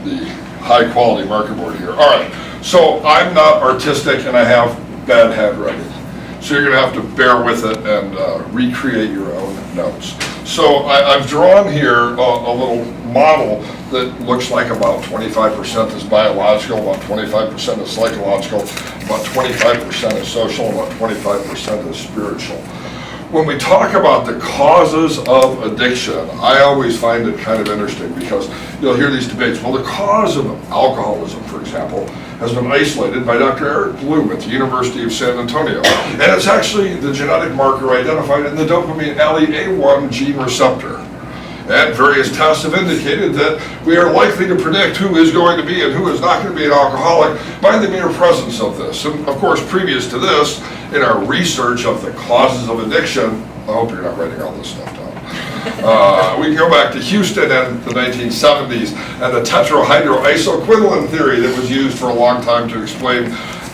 the high quality marker board here. All right, so I'm not artistic and I have bad handwriting. So you're gonna have to bear with it and recreate your own notes. So I've drawn here a little model that looks like about 25% is biological, about 25% is psychological, about 25% is social, about 25% is spiritual. When we talk about the causes of addiction, I always find it kind of interesting because you'll hear these debates. Well, the cause of alcoholism, for example, has been isolated by Dr. Eric Bloom at the University of San Antonio. And it's actually the genetic marker identified in the dopamine allele-A1 gene receptor. And various tests have indicated that we are likely to predict who is going to be and who is not going to be an alcoholic by the mere presence of this. And of course, previous to this, in our research of the causes of addiction, I hope you're not writing all this stuff down. We can go back to Houston in the 1970s and the tetrahydroisoquinoline theory that was used for a long time to explain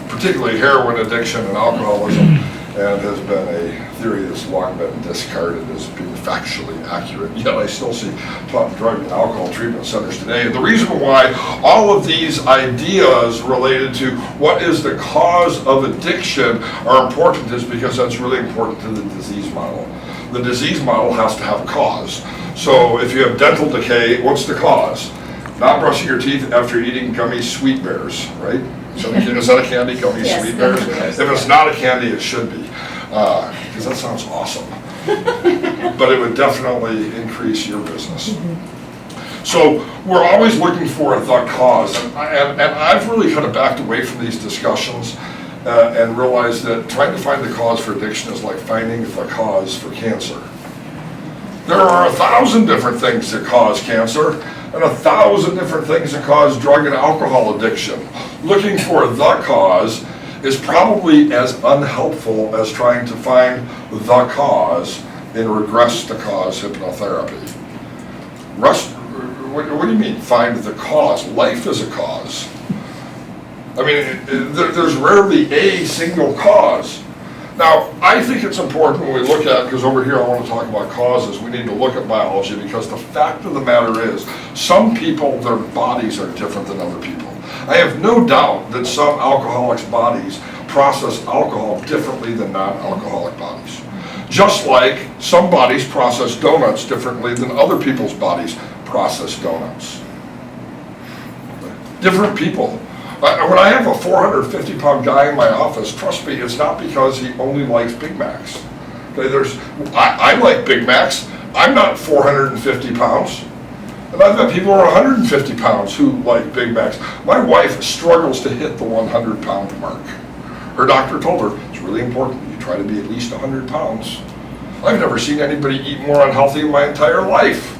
particularly heroin addiction and alcoholism, and has been a theory that's long been discarded as being factually accurate. Yet I still see drug and alcohol treatment centers today. And the reason why all of these ideas related to what is the cause of addiction are important is because that's really important to the disease model. The disease model has to have a cause. So if you have dental decay, what's the cause? Not brushing your teeth after eating gummy sweet bears, right? Is that a candy, gummy sweet bears? If it's not a candy, it should be, because that sounds awesome. But it would definitely increase your business. So we're always looking for the cause, and I've really kind of backed away from these discussions and realized that trying to find the cause for addiction is like finding the cause for cancer. There are 1,000 different things that cause cancer, and 1,000 different things that cause drug and alcohol addiction. Looking for the cause is probably as unhelpful as trying to find the cause in regress to cause hypnotherapy. What do you mean find the cause? Life is a cause. I mean, there's rarely a single cause. Now, I think it's important when we look at, because over here I want to talk about causes, we need to look at biology, because the fact of the matter is, some people, their bodies are different than other people. I have no doubt that some alcoholics' bodies process alcohol differently than non-alcoholic bodies. Just like some bodies process donuts differently than other people's bodies process donuts. Different people. When I have a 450-pound guy in my office, trust me, it's not because he only likes Big Macs. Okay, I like Big Macs. I'm not 450 pounds. And I've got people who are 150 pounds who like Big Macs. My wife struggles to hit the 100-pound mark. Her doctor told her, it's really important that you try to be at least 100 pounds. I've never seen anybody eat more unhealthy in my entire life.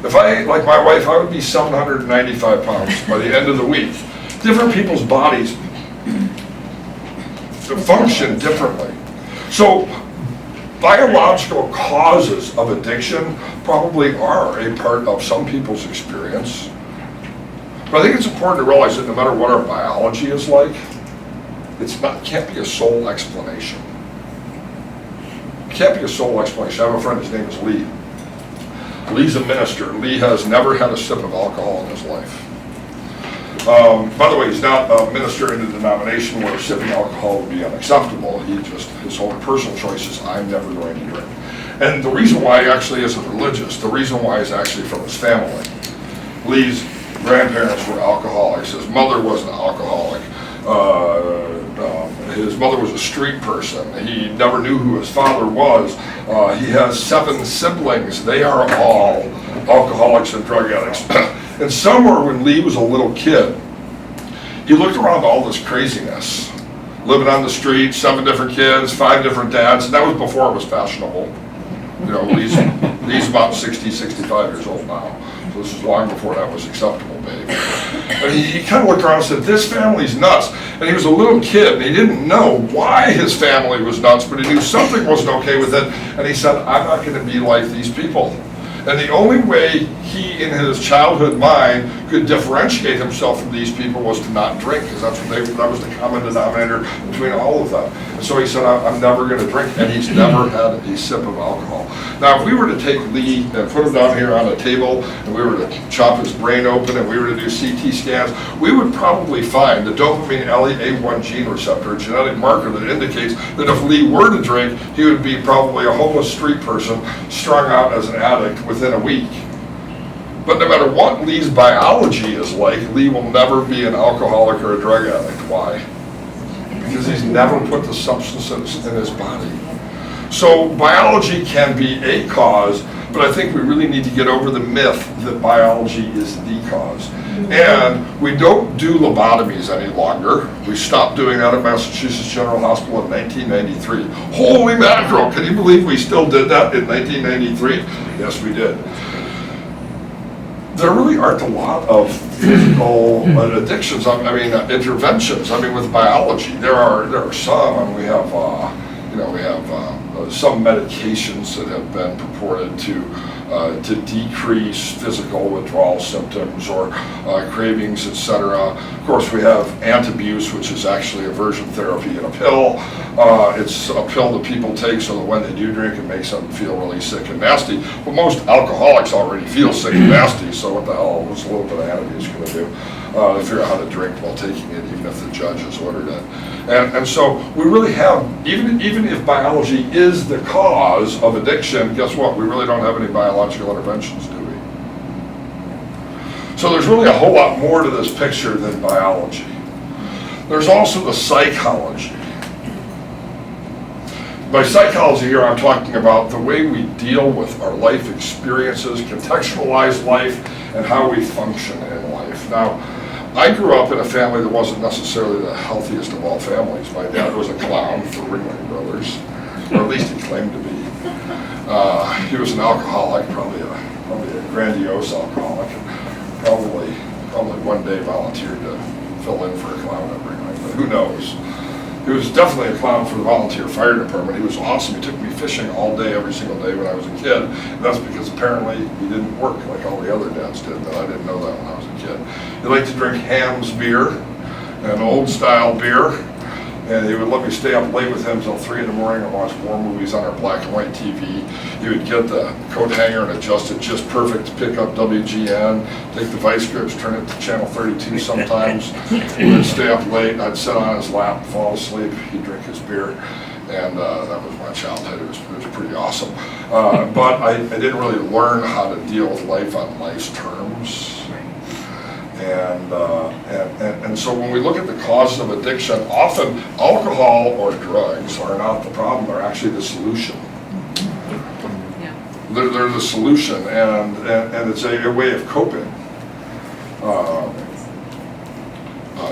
If I ate like my wife, I would be 795 pounds by the end of the week. Different people's bodies function differently. So biological causes of addiction probably are a part of some people's experience. But I think it's important to realize that no matter what our biology is like, it can't be a sole explanation. It can't be a sole explanation. I have a friend, his name is Lee. Lee's a minister. Lee has never had a sip of alcohol in his life. By the way, he's not a minister in a denomination where sipping alcohol would be unacceptable. His own personal choice is, I'm never going to drink. And the reason why he actually isn't religious, the reason why is actually from his family. Lee's grandparents were alcoholics. His mother was an alcoholic. His mother was a street person. He never knew who his father was. He has 7 siblings. They are all alcoholics and drug addicts. And somewhere when Lee was a little kid, he looked around all this craziness. Living on the street, 7 different kids, 5 different dads, and that was before it was fashionable. You know, Lee's about 60, 65 years old now. So this was long before that was acceptable, babe. And he kind of looked around and said, this family's nuts. And he was a little kid, and he didn't know why his family was nuts, but he knew something wasn't okay with it. And he said, I'm not going to be like these people. And the only way he, in his childhood mind, could differentiate himself from these people was to not drink, because that was the common denominator between all of them. And so he said, I'm never going to drink, and he's never had a sip of alcohol. Now, if we were to take Lee and put him down here on a table, and we were to chop his brain open, and we were to do CT scans, we would probably find the dopamine LEA1 gene receptor, a genetic marker that indicates that if Lee were to drink, he would be probably a homeless street person strung out as an addict within a week. But no matter what Lee's biology is like, Lee will never be an alcoholic or a drug addict. Why? Because he's never put the substances in his body. So biology can be a cause, but I think we really need to get over the myth that biology is the cause. And we don't do lobotomies any longer. We stopped doing that at Massachusetts General Hospital in 1993. Holy mackerel, can you believe we still did that in 1993? Yes, we did. There really aren't a lot of physical addictions, interventions. With biology, there are some. We have some medications that have been purported to decrease physical withdrawal symptoms or cravings, etc. Of course, we have antabuse, which is actually aversion therapy in a pill. It's a pill that people take so that when they do drink, it makes them feel really sick and nasty. But most alcoholics already feel sick and nasty, so what the hell was a little bit of antabuse going to do? They figure out how to drink while taking it, even if the judge has ordered it. And so we really have, even if biology is the cause of addiction, guess what? We really don't have any biological interventions, do we? So there's really a whole lot more to this picture than biology. There's also the psychology. By psychology here, I'm talking about the way we deal with our life experiences, contextualize life, and how we function in life. Now, I grew up in a family that wasn't necessarily the healthiest of all families. My dad was a clown for Ringling Brothers, or at least he claimed to be. He was an alcoholic, probably a grandiose alcoholic, and probably one day volunteered to fill in for a clown at Ringling, but who knows? He was definitely a clown for the volunteer fire department. He was awesome. He took me fishing all day, every single day when I was a kid. And that's because apparently he didn't work like all the other dads did, but I didn't know that when I was a kid. He liked to drink Ham's beer, an old style beer. And he would let me stay up late with him until 3 in the morning and watch war movies on our black and white TV. He would get the coat hanger and adjust it just perfect to pick up WGN, take the vice grips, turn it to channel 32 sometimes. He would stay up late, I'd sit on his lap, fall asleep, he'd drink his beer. And that was my childhood. It was pretty awesome. But I didn't really learn how to deal with life on life's terms. And so when we look at the causes of addiction, often alcohol or drugs are not the problem, they're actually the solution. Yeah. They're the solution, and it's a way of coping.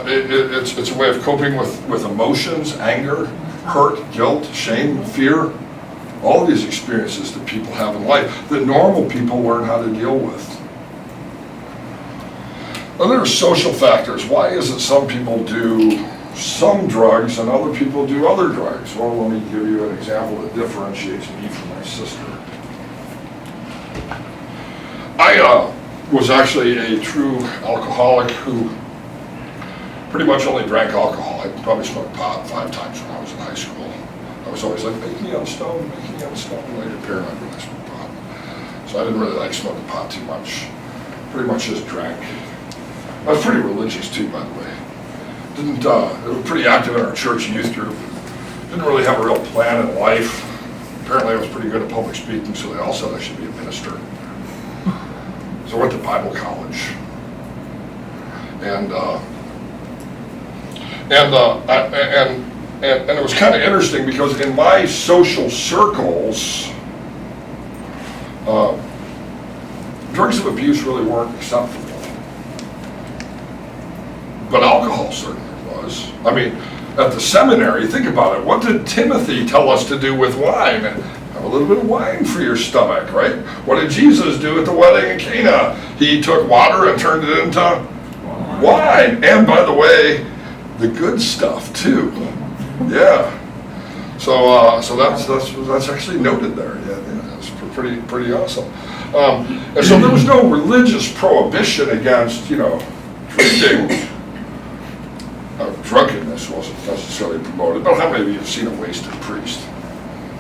It's a way of coping with emotions, anger, hurt, guilt, shame, fear, all of these experiences that people have in life that normal people learn how to deal with. Then there are social factors. Why is it some people do some drugs and other people do other drugs? Well, let me give you an example that differentiates me from my sister. I was actually a true alcoholic who pretty much only drank alcohol. I probably smoked pot 5 times when I was in high school. I was always like, make me unstone, make me unstone. And I get paranoid when I smoked pot. So I didn't really like smoking pot too much. Pretty much just drank. I was pretty religious too, by the way. They were pretty active in our church youth group. Didn't really have a real plan in life. Apparently I was pretty good at public speaking, so they all said I should be a minister. So I went to Bible college. And it was kind of interesting because in my social circles, drugs of abuse really weren't acceptable. But alcohol certainly was. I mean, at the seminary, think about it. What did Timothy tell us to do with wine? Have a little bit of wine for your stomach, right? What did Jesus do at the wedding in Cana? He took water and turned it into wine. And by the way, the good stuff too. Yeah. So that's actually noted there. Yeah, it's pretty awesome. And so there was no religious prohibition against, drinking. Drunkenness wasn't necessarily promoted, but how many of you have seen a wasted priest?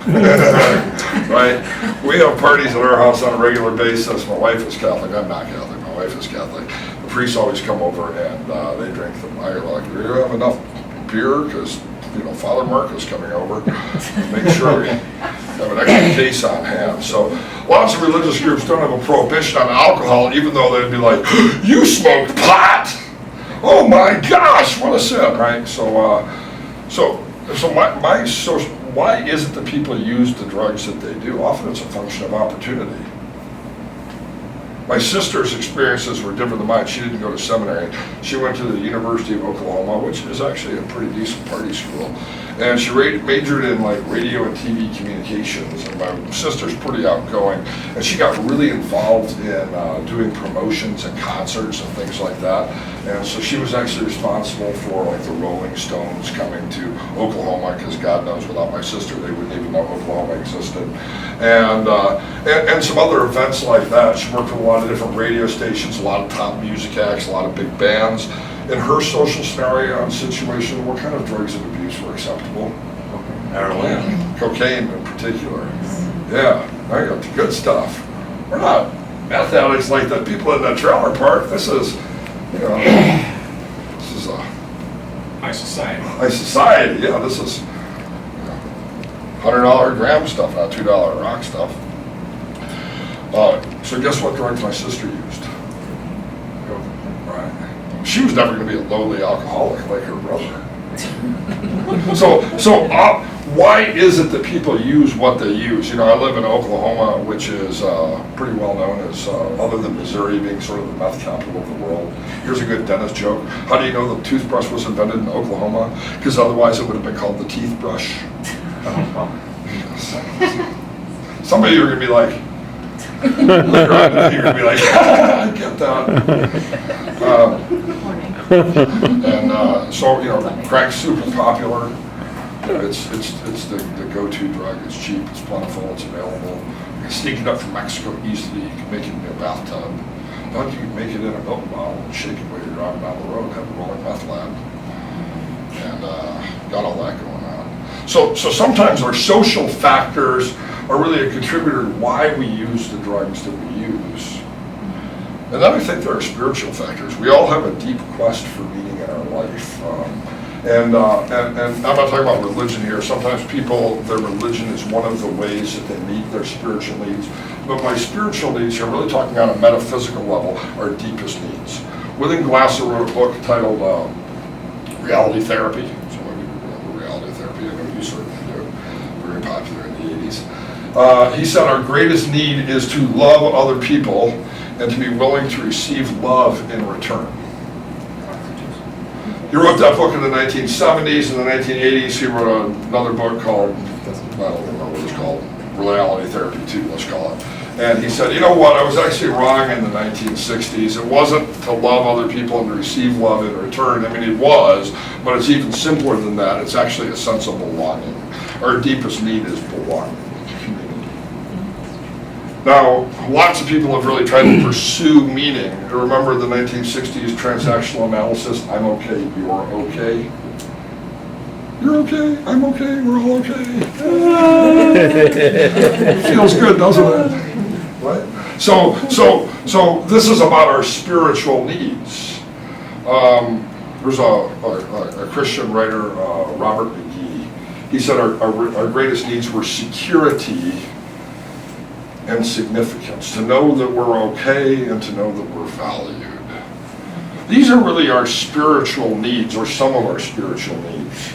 Right? We have parties at our house on a regular basis. My wife is Catholic. I'm not Catholic. My wife is Catholic. The priests always come over and they drink them. I'm like, do you have enough beer? Because, Father Mark is coming over. Make sure we have an extra case on hand. So lots of religious groups don't have a prohibition on alcohol, even though they'd be like, you smoked pot! Oh my gosh, what a sin, right? Why is it that people use the drugs that they do? Often it's a function of opportunity. My sister's experiences were different than mine. She didn't go to seminary. She went to the University of Oklahoma, which is actually a pretty decent party school. And she majored in radio and TV communications. And my sister's pretty outgoing. And she got really involved in doing promotions and concerts and things like that. And so she was actually responsible for the Rolling Stones coming to Oklahoma, because God knows without my sister they wouldn't even know Oklahoma existed. And some other events like that. She worked with a lot of different radio stations, a lot of top music acts, a lot of big bands. In her social scenario and situation, what kind of drugs and abuse were acceptable? Heroin. Cocaine in particular. Yeah, I got the good stuff. We're not meth addicts like the people in the trailer park. This is a high society. High society, yeah. This is $100 gram stuff, not $2 rock stuff. So guess what drugs my sister used? Right. She was never going to be a lowly alcoholic like her brother. So why is it that people use what they use? I live in Oklahoma, which is pretty well known as, other than Missouri being sort of the meth capital of the world. Here's a good dentist joke. How do you know the toothbrush was invented in Oklahoma? Because otherwise it would have been called the teeth brush. Some of you are going to be like, you're going to be like, I get that. Crack soup is popular. It's the go-to drug. It's cheap, it's plentiful, it's available. You can sneak it up from Mexico easily. You can make it in a bathtub. Now you can make it in a milk bottle and shake it while you're driving down the road, have a rolling meth lab. And got all that going on. So sometimes our social factors are really a contributor to why we use the drugs that we use. And then I think there are spiritual factors. We all have a deep quest for meaning in our life. And I'm not talking about religion here. Sometimes their religion is one of the ways that they meet their spiritual needs. But my spiritual needs here, I'm really talking on a metaphysical level, are deepest needs. William Glasser wrote a book titled Reality Therapy. Some of you remember Reality Therapy. I know you certainly do. Very popular in the 80s. He said our greatest need is to love other people and to be willing to receive love in return. He wrote that book in the 1970s. In the 1980s, he wrote another book called, I don't know what it's called, Reality Therapy 2, let's call it. And he said, you know what, I was actually wrong in the 1960s. It wasn't to love other people and to receive love in return. I mean, it was, but it's even simpler than that. It's actually a sense of belonging. Our deepest need is belonging. Now, lots of people have really tried to pursue meaning. Remember the 1960s transactional analysis, I'm okay, you're okay? You're okay, I'm okay, we're all okay. Feels good, doesn't it? Right? So this is about our spiritual needs. There's a Christian writer, Robert McGee. He said our greatest needs were security and significance, to know that we're okay and to know that we're valued. These are really our spiritual needs, or some of our spiritual needs.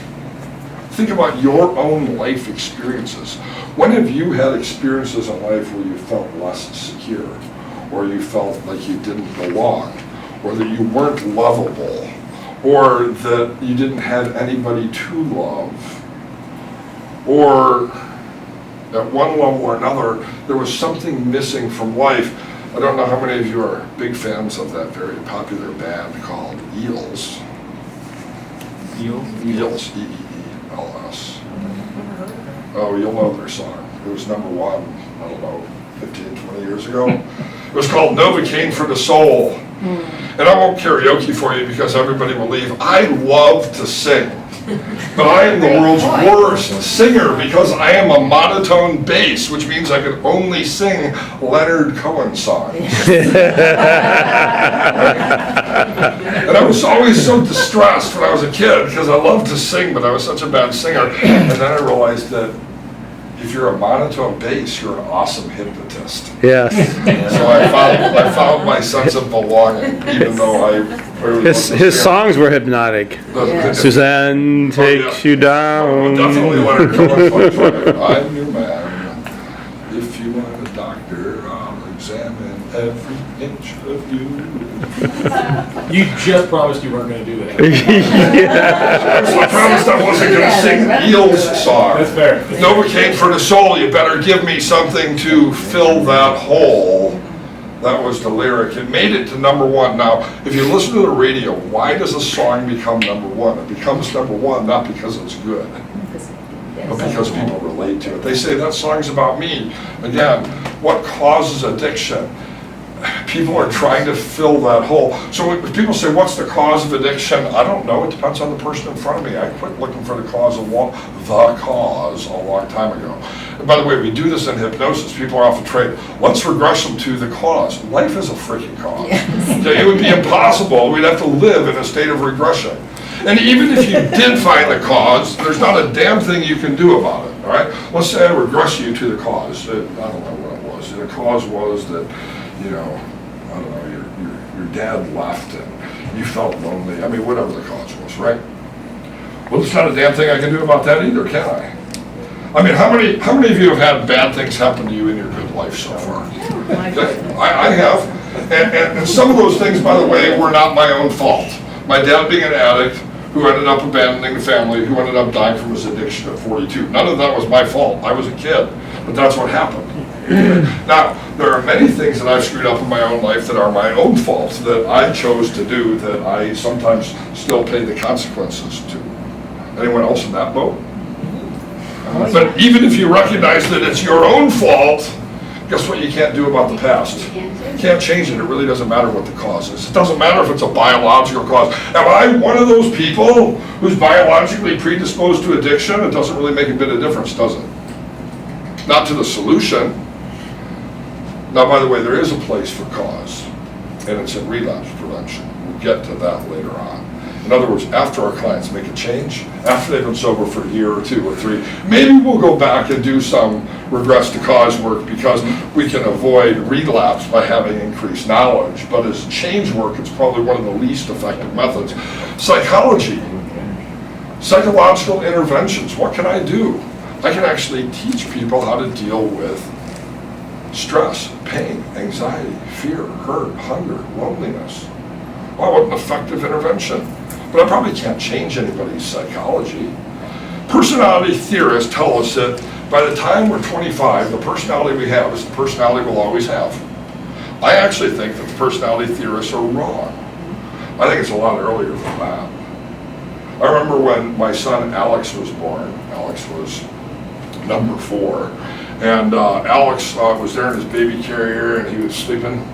Think about your own life experiences. When have you had experiences in life where you felt less secure, or you felt like you didn't belong, or that you weren't lovable, or that you didn't have anybody to love, or at one level or another, there was something missing from life? I don't know how many of you are big fans of that very popular band called Eels. Eels? Eels, E-E-E-L-S. Oh, you'll know their song. It was number one, I don't know, 15, 20 years ago. It was called Novocaine for the Soul. And I won't karaoke for you because everybody will leave. I love to sing, but I am the world's worst singer because I am a monotone bass, which means I can only sing Leonard Cohen songs. And I was always so distressed when I was a kid because I loved to sing, but I was such a bad singer. And then I realized that if you're a monotone bass, you're an awesome hypnotist. Yes. So I found my sense of belonging, even though I clearly wasn't His a singer. songs were hypnotic. Yeah. Suzanne takes you down. Definitely Leonard Cohen. I'm your man. If you want a doctor, I'll examine every inch of you. You just promised you weren't gonna do that. So I promised I wasn't going to sing Neil's song. That's fair. Novocaine for the soul, you better give me something to fill that hole. That was the lyric. It made it to number one. Now, if you listen to the radio, why does a song become number one? It becomes number one not because it's good, but because people relate to it. They say, that song's about me. Again, what causes addiction? People are trying to fill that hole. So when people say, what's the cause of addiction? I don't know. It depends on the person in front of me. I quit looking for the cause a long time ago. And by the way, we do this in hypnosis. People are often trained, let's regress them to the cause. Life is a freaking cause. Okay, it would be impossible. We'd have to live in a state of regression. And even if you did find the cause, there's not a damn thing you can do about it, all right? Let's say I regress you to the cause. I don't know what it was. The cause was that, you know, I don't know, your dad left and you felt lonely. I mean, whatever the cause was, right? Well, there's not a damn thing I can do about that either, can I? I mean, how many of you have had bad things happen to you in your good life so far? I have. And some of those things, by the way, were not my own fault. My dad being an addict, who ended up abandoning the family, who ended up dying from his addiction at 42. None of that was my fault. I was a kid, but that's what happened. Now, there are many things that I've screwed up in my own life that are my own fault, that I chose to do, that I sometimes still pay the consequences to. Anyone else in that boat? But even if you recognize that it's your own fault, guess what you can't do about the past? You can't change it. It really doesn't matter what the cause is. It doesn't matter if it's a biological cause. Am I one of those people who's biologically predisposed to addiction? It doesn't really make a bit of difference, does it? Not to the solution. Now, by the way, there is a place for cause, and it's in relapse prevention. We'll get to that later on. In other words, after our clients make a change, after they've been sober for a year or 2 or 3, maybe we'll go back and do some regress to cause work because we can avoid relapse by having increased knowledge. But as change work, it's probably one of the least effective methods. Psychology, psychological interventions, what can I do? I can actually teach people how to deal with stress, pain, anxiety, fear, hurt, hunger, loneliness. Wow, what an effective intervention. But I probably can't change anybody's psychology. Personality theorists tell us that by the time we're 25, the personality we have is the personality we'll always have. I actually think that the personality theorists are wrong. I think it's a lot earlier than that. I remember when my son Alex was born. Alex was number 4. And Alex was there in his baby carrier and he was sleeping.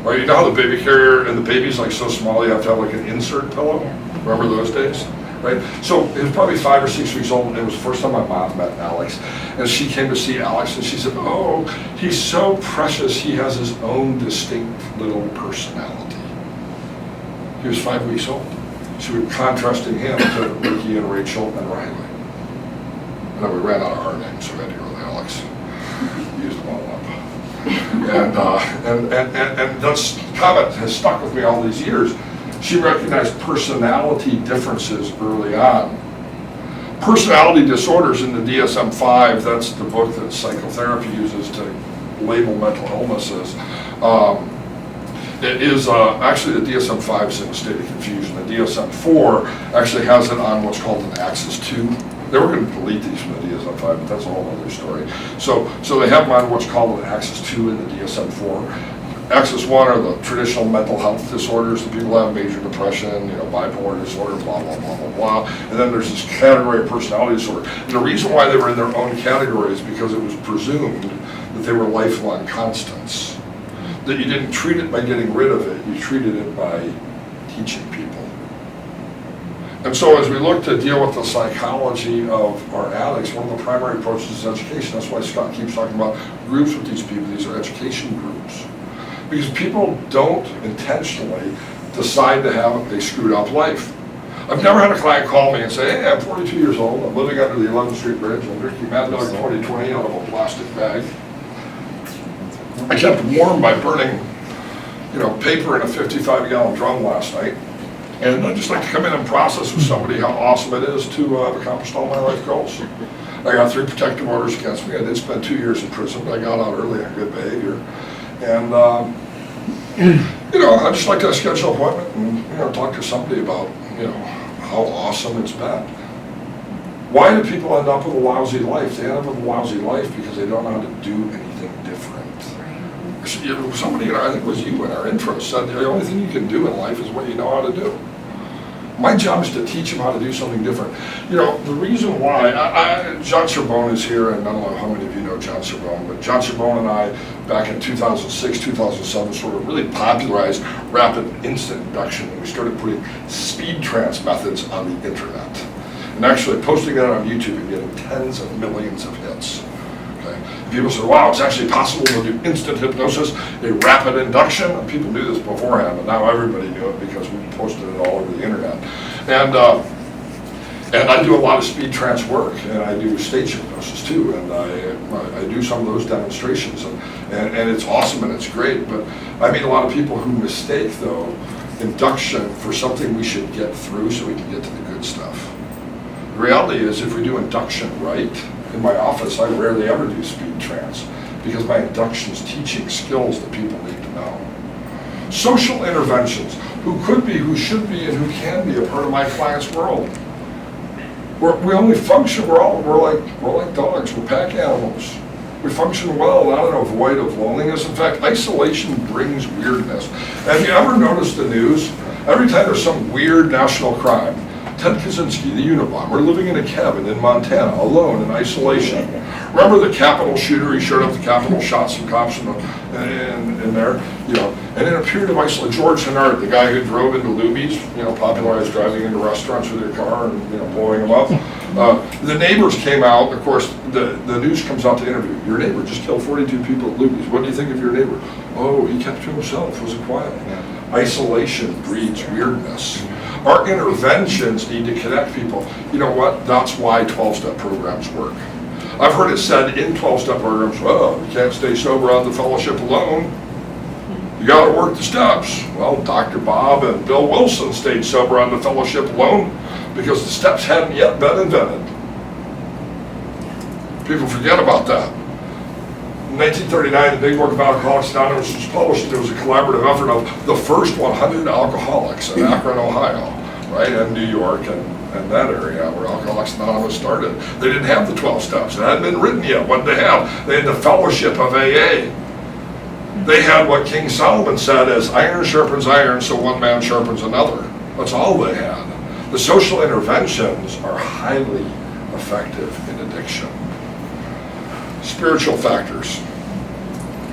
Right, you know how the baby carrier and the baby's like so small you have to have like an insert pillow? Remember those days? Right? So he was probably 5 or 6 weeks old and it was the first time my mom met Alex. And she came to see Alex and she said, oh, he's so precious, he has his own distinct little personality. He was 5 weeks old. So we were contrasting him to Ricky and Rachel and Riley. And then we ran out of our names, so we had to go with Alex. Used them all up. And that comment has stuck with me all these years. She recognized personality differences early on. Personality disorders in the DSM-5, that's the book that psychotherapy uses to label mental illnesses. It is actually the DSM-5 is in a state of confusion. The DSM-4 actually has it on what's called an Axis 2. They were going to delete these from the DSM-5, but that's a whole other story. So they have them on what's called an Axis 2 in the DSM-4. Axis 1 are the traditional mental health disorders that people have, major depression, bipolar disorder, blah, blah, blah, blah, blah. And then there's this category of personality disorder. And the reason why they were in their own category is because it was presumed that they were lifelong constants. That you didn't treat it by getting rid of it, you treated it by teaching people. And so as we look to deal with the psychology of our addicts, one of the primary approaches is education. That's why Scott keeps talking about groups with these people. These are education groups. Because people don't intentionally decide to have a screwed up life. I've never had a client call me and say, hey, I'm 42 years old, I'm living under the 11th Street Bridge, I'm drinking Mad Dog 2020 out of a plastic bag. I kept warm by burning, paper in a 55-gallon drum last night. And I'd just like to come in and process with somebody how awesome it is to have accomplished all my life goals. I got 3 protective orders against me. I did spend 2 years in prison, but I got out early on good behavior. And, I'd just like to schedule an appointment and, talk to somebody about, how awesome it's been. Why do people end up with a lousy life? They end up with a lousy life because they don't know how to do anything different. Somebody, I think it was you in our intro, said the only thing you can do in life is what you know how to do. My job is to teach them how to do something different. The reason why, John Sorbonne is here, and I don't know how many of you know John Sorbonne, but John Sorbonne and I, back in 2006, 2007, sort of really popularized rapid instant induction. And we started putting speed trance methods on the internet. And actually posting that on YouTube and getting tens of millions of hits. Okay. People said, wow, it's actually possible to do instant hypnosis, a rapid induction. And people knew this beforehand, but now everybody knew it because we posted it all over the internet. And I do a lot of speed trance work, and I do stage hypnosis too, and I do some of those demonstrations, and it's awesome and it's great. But I meet a lot of people who mistake, though, induction for something we should get through so we can get to the good stuff. The reality is, if we do induction right, in my office, I rarely ever do speed trance because my induction's teaching skills that people need to know. Social interventions, who could be, who should be, and who can be a part of my client's world. We only function, we're like dogs, we're pack animals. We function well, not in a void of loneliness. In fact, isolation brings weirdness. Have you ever noticed the news? Every time there's some weird national crime, Ted Kaczynski, the Unabomber, living in a cabin in Montana, alone in isolation. Remember the Capitol shooter? He showed up at the Capitol, shot some cops in there, And in a period of isolation, George Hennard, the guy who drove into Luby's, popularized driving into restaurants with your car and blowing them up. The neighbors came out. Of course, the news comes out to interview. Your neighbor just killed 42 people at Luby's. What do you think of your neighbor? Oh, he kept to himself. Was quiet. Isolation breeds weirdness. Our interventions need to connect people. You know what? That's why 12-step programs work. I've heard it said in 12-step programs, well, you can't stay sober on the fellowship alone. You got to work the steps. Well, Dr. Bob and Bill Wilson stayed sober on the fellowship alone because the steps hadn't yet been invented. People forget about that. In 1939, the Big Book of Alcoholics Anonymous was published. There was a collaborative effort of the first 100 alcoholics in Akron, Ohio, right, and New York and that area where Alcoholics Anonymous started. They didn't have the 12 steps. It hadn't been written yet. What did they have? They had the fellowship of AA. They had what King Solomon said as iron sharpens iron, so one man sharpens another. That's all they had. The social interventions are highly effective in addiction. Spiritual factors.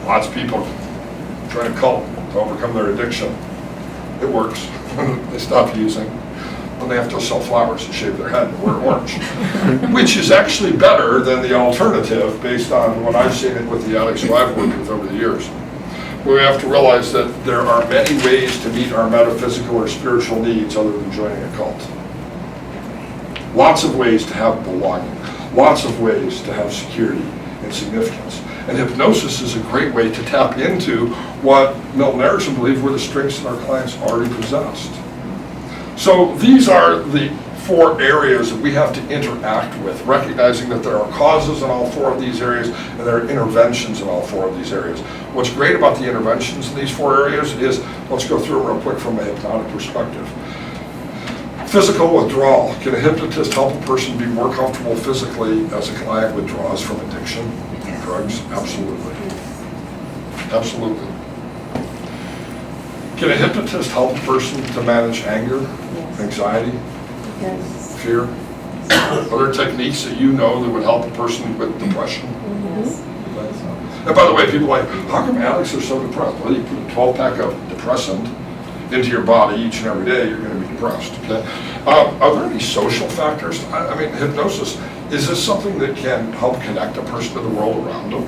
Lots of people try to cult to overcome their addiction. It works. They stop using. Then they have to sell flowers and shave their head and wear orange. Which is actually better than the alternative based on what I've seen it with the addicts who I've worked with over the years. We have to realize that there are many ways to meet our metaphysical or spiritual needs other than joining a cult. Lots of ways to have belonging. Lots of ways to have security and significance. And hypnosis is a great way to tap into what Milton Erickson believed were the strengths that our clients already possessed. So these are the 4 areas that we have to interact with, recognizing that there are causes in all 4 of these areas and there are interventions in all 4 of these areas. What's great about the interventions in these 4 areas is, let's go through it real quick from a hypnotic perspective. Physical withdrawal. Can a hypnotist help a person be more comfortable physically as a client withdraws from addiction, drugs? Absolutely. Absolutely. Can a hypnotist help a person to manage anger, Yes. anxiety, Yes. fear? Are there techniques that you know that would help a person with depression? Yes. And by the way, people are like, how come addicts are so depressed? Well, you put a 12-pack of depressant into your body each and every day, you're going to be depressed, okay? Are there any social factors? I mean, hypnosis, is this something that can help connect a person to the world around them?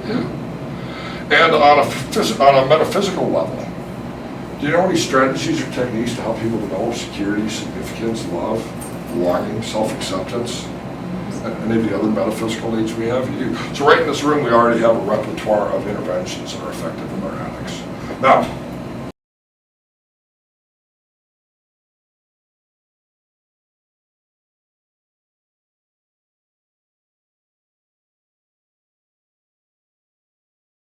Yeah. And on a metaphysical level, do you know any strategies or techniques to help people develop security, significance, love, belonging, self-acceptance, and any of the other metaphysical needs we have? So right in this room, we already have a repertoire of interventions that are effective in our addicts. Now,